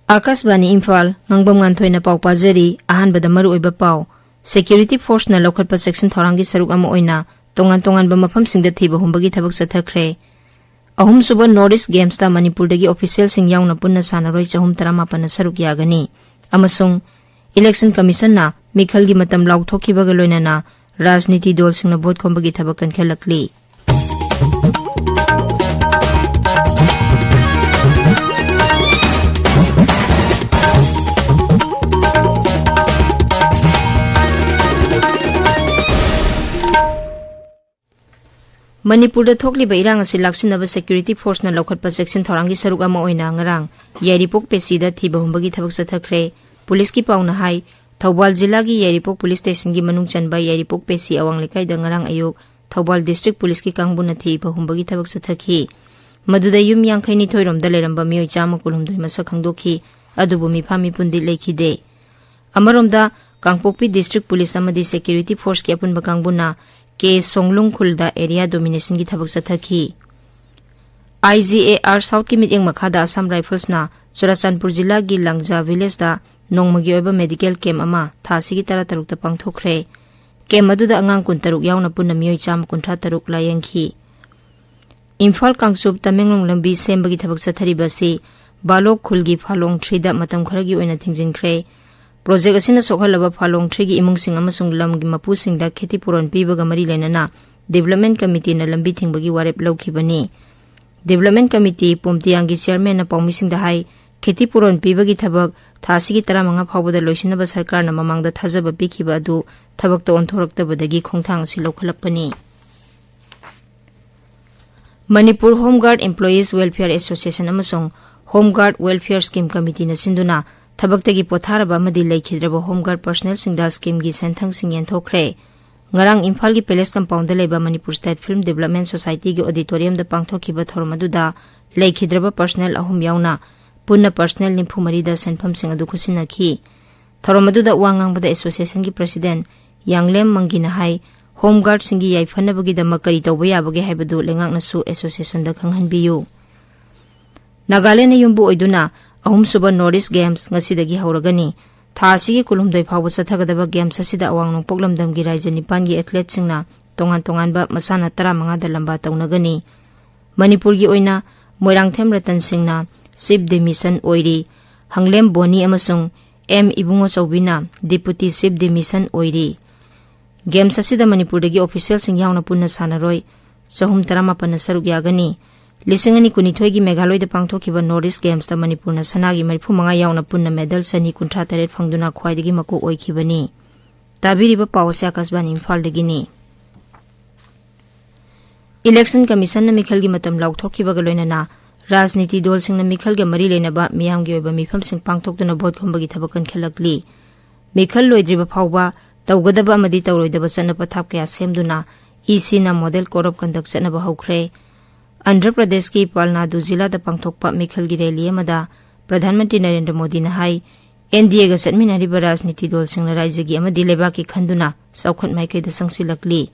Akasbani Imphal Ngangbam Nganthoi na pau pajari ahanbada maruoiba pau Security Force na lokhatpa section thorangi saruk ama oina tongan ba mafamsingda thiba humbagi thabak sathakre ahum suba Northeast Games ta Manipur dagi official sing yauna punna sanaroi 338 na saruk yagani amasung Election Commission na Mikhal gi matam lauthokhibaga loinana Rajniti dol singna vote khombagi thabak kan khelakli Manipur da thokliba irang asi laksinaba Security Force na lokhatpa section thorangi saruk ama oina ngarang Yaripok pesi da thiba humbagi thabak sathakre Police ki pauna hai Thobal Jilla gi Yaripok Police Station gi manung chanba Yaripok pesi awang lekai da ngarang ayuk Thobal District Police ki kangbuna thiba humbagi thabak sathakhi Maduda yum yangkhaini thoirom da leramba mioi chama kulumdoi masak khangdokhi adubu mifami pundi lekhide Amaromda Kangpokpi District Police amadi Security Force ki apunba kangbuna ke Songlung Khulda area domination gi thabak sathakhi IGAR South ki mityang makhada Assam Rifles na Churachandpur Jilla gi Langja village da nongmagi oiba medical camp ama thasi gi tara taruk ta pangthokre camp aduda angang kun taruk yauna punna mioi cham kunthra taruk layanghi Imphal Kangsub Tamenglong lambi sembagi thabak sathariba si Balok Khulgi Phalong 3 da matam kharagi oina thingjinkhre Project asina sokhalaba Phalong 3 gi imungsing amasung lamgi mapusingda kheti puron pibaga mari lenana Development Committee na lambi thingbagi warep laukhibani Development Committee Pumtiangi Chairman na paumisingda hai kheti puron pibagi thabak thasi gi 15 phawbada loisinaba sarkar na mamangda thajaba pikhiba adu thabak to onthoraktabadagi khongthang si lokhalakpani Manipur Home Guard Employees Welfare Association amasung Home Guard Welfare Scheme Committee na sinduna Thabaktagi potharaba amadi leikhidraba Home Guard personnel singda scheme gi senthang sing yenthokre ngarang Imphal gi Palace Compound da leba Manipur State Film Development Society gi auditorium da pangthokhiba thormaduda leikhidraba personnel ahum yauna punna personnel nimphumari da senpham sing adu khusinakhi thormaduda wangangbada association gi president Yanglem Mangina hai Home Guard singi yaifanabagi da makari tawba yabagi haibadu lengakna su association da khanghanbiyu Nagaland yumbu oiduna ahum suba Northeast Games ngasidagi hauragani thasi gi kulumdoi phawba sathagadaba games asida awang poklamdam gi raija nipan gi athlete singna tongan ba masana 15 da lamba tawnagani Manipur gi oina Moirangthem Ratan singna Chief Demission oiri Hanglem Boni amasung M Ibungo Chaubina Deputy Chief Demission oiri games asida Manipur dagi official sing yauna punna sanaroi 338 na saruk yagani Lisingani kunithoi gi Meghaloi da pangthokhiba Northeast Games da Manipur na sanagi 35 yauna punna medal sani 38 phangduna khwaidagi mako oikhibani tabiriba pawse Akasbani Imphal dagini Election Commission na Mikhal gi matam lauthokhiba ga loinana Rajniti dol singna Mikhal ga mari leinaba miyam gi oiba mifam sing pangthokduna vote khombagi thabakan khelakli Mikhal loidriba phawba tawgadaba amadi tawroidaba sanapa thap kya semduna EC na model code of conduct sanaba haukhre Andhra Pradesh ki Palnadu Jilla da pangthokpa Mikhal gi rally amada Pradhan Mantri Narendra Modi na hai NDA ga satminariba Rajniti dol singna raija gi amadi leba ki khanduna saukhat maikai da sangsilakli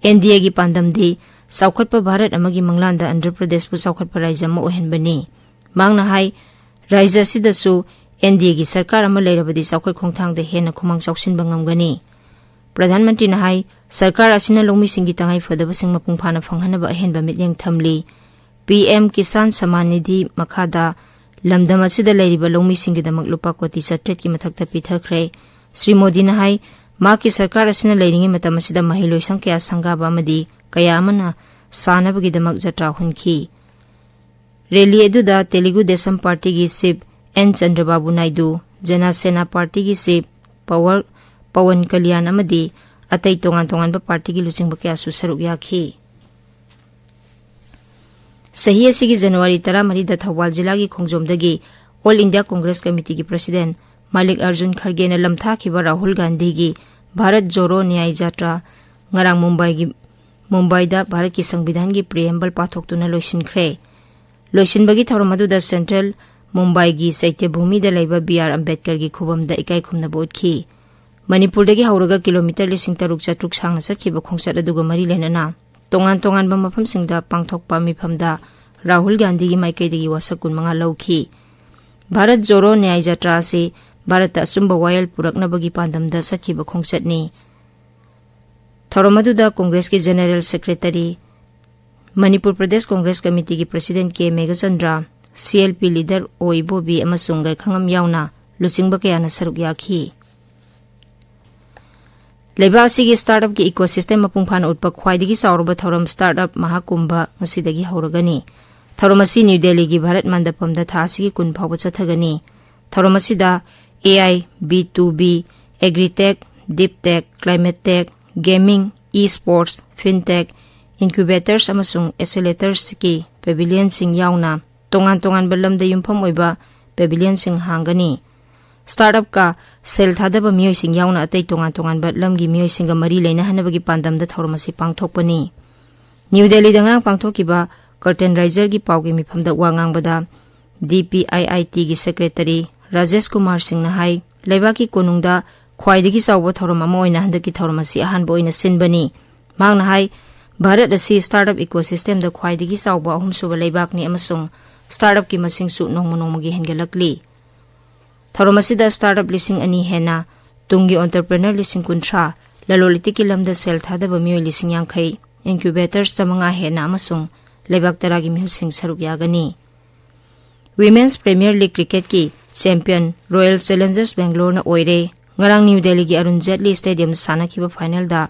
NDA gi pandamdi saukhatpa Bharat amagi manglanda Andhra Pradesh pu saukhatpa raija ma ohenbani mangna hai raija sidasu NDA gi sarkar ama leirabadi saukhat khongthang da hena khumang chauksinba ngamgani Pradhan Mantri na hai sarkar asina longmi singi tangai fadaba sing mapung phana phanghanaba ahenba mityang thamli PM Kisan Samman Nidhi makhada lamdam asida leiriba longmi singi damak lupa koti 7 ki mathakta pithakre Sri Modi na hai ma ki sarkar asina leiringi matam asida mahiloi sangkya sangaba amadi kaya amana sanabagi damak jatra hunki rally eduda Telugu Desam Party gi Chief N Chandrababu Naidu Jana Sena Party gi Chief Pawan Kalyan amadi atay tongan ba party gi luchingba kya su saruk yakhi sahi asigi January 13 da Thawal Jilla gi Khongjomdagi All India Congress Committee gi President Malik Arjun Kharge na lamtha khiba Rahul Gandhi gi Bharat Joro Nyay Jatra ngarang Mumbai da Bharat ki Sangvidhan gi preamble pathoktuna loisinbagi thawramadu da Central Mumbai gi Saitya Bhumi da leiba BR Ambedkar gi khubam da ikai khumna bodki Manipur dagi hauraga kilometer 3,600 sangna satkiba khongsat aduga mari lenana tongan ba mafam singda pangthokpa mifamda Rahul Gandhi gi maikai dagi wasakun manga lauki Bharat जोड़ो न्याय यात्रा से Bharat अचुंब vial पुरकनबगी पांदमदा सत्खिबा खोंगचतनी थौरम अदुदा Congress के general secretary Manipur प्रदेश Congress committee की president के Meghchandra CLP leader ओइबोबी अमसुंग गैखंगम यावना लुचिंग कयाना सरुक याखी लेबासी की startup की इकोसिस्टम मपुंगफान उत्प ख्वाइदगी चाउरबा थौरम स्टार्टअप महाकुंभ ngsidagi हौरगनी थौरम असि न्यू दिल्ली की भारत मंडपमदा थासी की कुन फाव चथगनी थौरम असिदा AI B2B agritech deep tech climate tech gaming esports fintech incubators अमसुंग एक्सेलेरेटर्स की पेविलियन सिंग यावना तोंगान तोंगान बलमदा युमफम ओइबा पेविलियन सिंग हांगनी स्टार्टअप का सेल थादब मियोय सिंग यावना अतै तोंगान तोंगान बलमगी मियोय सिंग मरी लेना हनबगी पांदमदा थौरम असि पांगथोकपनी न्यू दिल्ली दंगरांग पांगथोकिबा कर्टेन राइजर की पावगी मिफमदा वांगांगबदा DPIIT की सेक्रेटरी राजेश कुमार सिंह हाई लेबा की कोनुंगदा ख्वाइदगी चाउबा थौरम अमा ओइना हंदकी थौरम असि अहानबा ओइना सिनबनी मांगना हाई भारत असि स्टार्टअप इकोसिस्टम दा ख्वाइदगी चाउबा अहुमसुबा लेबाकनी अमसुंग स्टार्टअप की मसिंगसु नोंमनोंमगी हेंगलकली थौरम असिदा स्टार्टअप लिसिंग अनि हेना तुंगी एंटरप्रेन्योर लिसिंग कुंथ्रा ललोलिति की लमदा सेल थादब मियोय लिसिंग यांखै इनक्यूबेटर्स चमंगा हेना अमसुंग लेबाक तरागी मिहुसिंग सरुक यागनी विमेन्स प्रीमियर लीग क्रिकेट की चैंपियन रॉयल चैलेंजर्स बेंगलोर ना ओइरे ngarang न्यू दिल्ली की अरुण जेटली स्टेडियम सानाखिबा फाइनल दा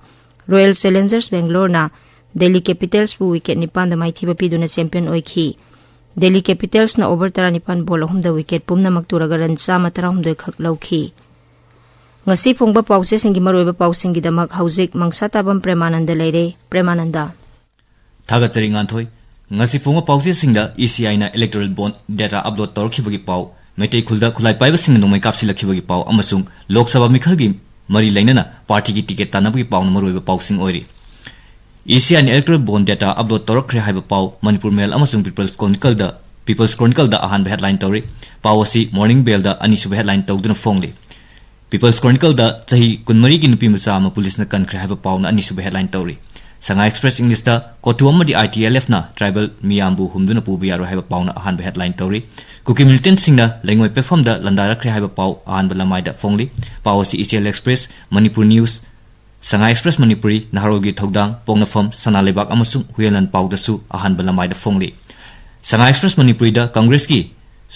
रॉयल चैलेंजर्स बेंगलोर ना दिल्ली कैपिटल्स बु विकेट निपान दा माइथिबा पिदुना चैंपियन ओइखी दिल्ली कैपिटल्स ना ओवर 19 बॉल 3 दा विकेट पुमनमक तुरगा रन 139 खक लौखी ngasi phongba pause singi maroiba pausingi damak hauzik mangsa tabam premananda leire premananda thagatsari nganthoi ngasi phongba pause singda ECI na electoral bond data upload torkhibagi pau metei khulda khulai paiba sing nomai kapsi lakhibagi pau amasung lok sabha mikhalgi mari lainana party ki ticket tanabagi pau na maroiba pausing oiri ECI na electoral bond data upload torkhre haiba pau manipur mail amasung people's chronicle da ahan headline tori pawasi morning bell da ani sub headline tawduna phongli People's Chronicle da chahi kunmari ki nupi macha ama police na kan khre haiba pauna ani sub headline tori Sanga Express English da kotu amadi ITLF na tribal miyambu humduna pubi yaro haiba pauna ahan ba headline tori Cookie militant singna lengoi platform da landara khre haiba pau ahan ba lamai da phongli pawasi ECL Express Manipur News Sanga Express Manipuri naharogi thodang pongnafam sanalebak amasung huyelan pau da su ahan ba lamai da phongli Sanga Express Manipuri da Congress ki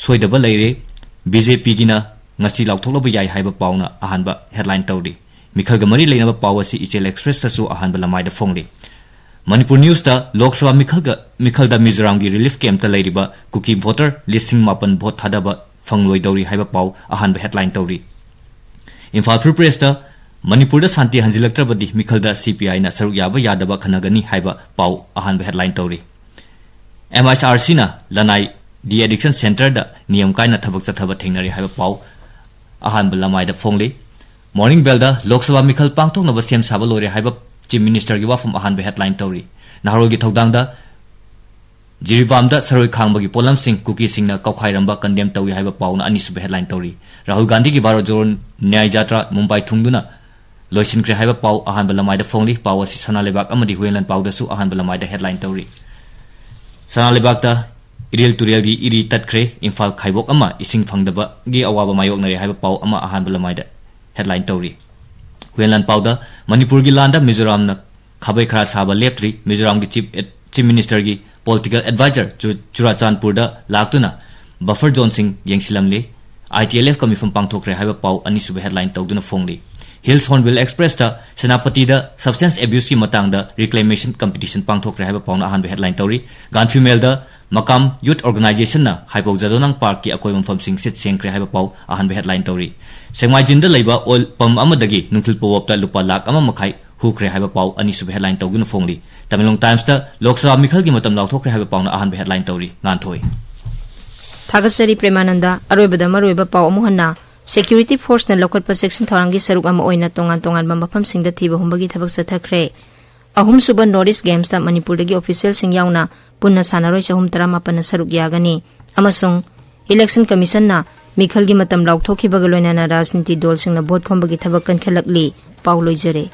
soidaba leire BJP gi na ngasi lautholaba yai haiba pauna ahanba headline tawdi mikhalga mari leinaba pawasi ECL Express ta su ahanba lamai da phongli Manipur News da Lok Sabha mikhalda Mizoram gi relief camp ta leiriba cookie voter listing mapan vote thadaba phangloi dawri haiba paw ahanba headline tawri Imphal Free Press da Manipur da santi hanjilaktrabadi mikhalda CPI na saruk yaba yadaba khanagani haiba paw ahanba headline tawri MHRC na lanai the addiction center da niyam kaina thabak chathaba thengnari haiba paw ahan balamai da phongli morning bell da lok sabha mikhal pangthok naba sem saba lore haiba chief minister gi wafam ahan be headline tori naharol gi thodang da jiribam da saroi khangba gi polam sing cookie sing na kaukhairam condemn tawi haiba pauna ani sub headline tori Rahul Gandhi gi baro joron nyai jatra Mumbai thungduna loisin kre haiba paw ahan balamai da phongli pawasi sanalebak amadi huelan paw da su ahan balamai da headline tori sanalebak da Iril Turiel gi iri tatkre Imphal khaibok ama ising phangdaba gi awaba mayok nari haiba paw ama ahan balamai da headline tori Huenlan pawda Manipur gi landa Mizoram na khabai khara saba leptri Mizoram gi chief minister gi political advisor Churachandpur da laktuna buffer zone sing yengsilamle ITLF commission pangthokre haiba paw ani sub headline tawduna phongli Hills Hornbill Express da Senapati da substance abuse ki matang da reclamation competition pangthokre haiba paw na ahan headline tori Gan female da Makam Youth Organization na Haipok Jadonang Park ki akoy mfam sing sit sengkre haiba paw ahan be headline tori Sengmai jinda leiba oil pam amadagi nungthil powapta lupa lak ama makhai hukre haiba paw ani sub headline tawgun phongli Tamilong Times da Lok Sabha mikhal gi matam lauthokre haiba paw na ahan be headline tori Nganthoi Thagatsari Premananda aroibada maroiba paw amuhanna security force na lokotpa section thorangi saruk ama oina tongan ba mafam singda thiba humbagi thabak sathakre ahum suba Northeast Games da Manipur dagi official sing yauna punna sanaroi chahum tarama pana saruk yagani amasung election commission na mikhal gi matam lauthokhi bagaloina na rajniti dol sing na vote khombagi thabak kan khalakli pauloi jare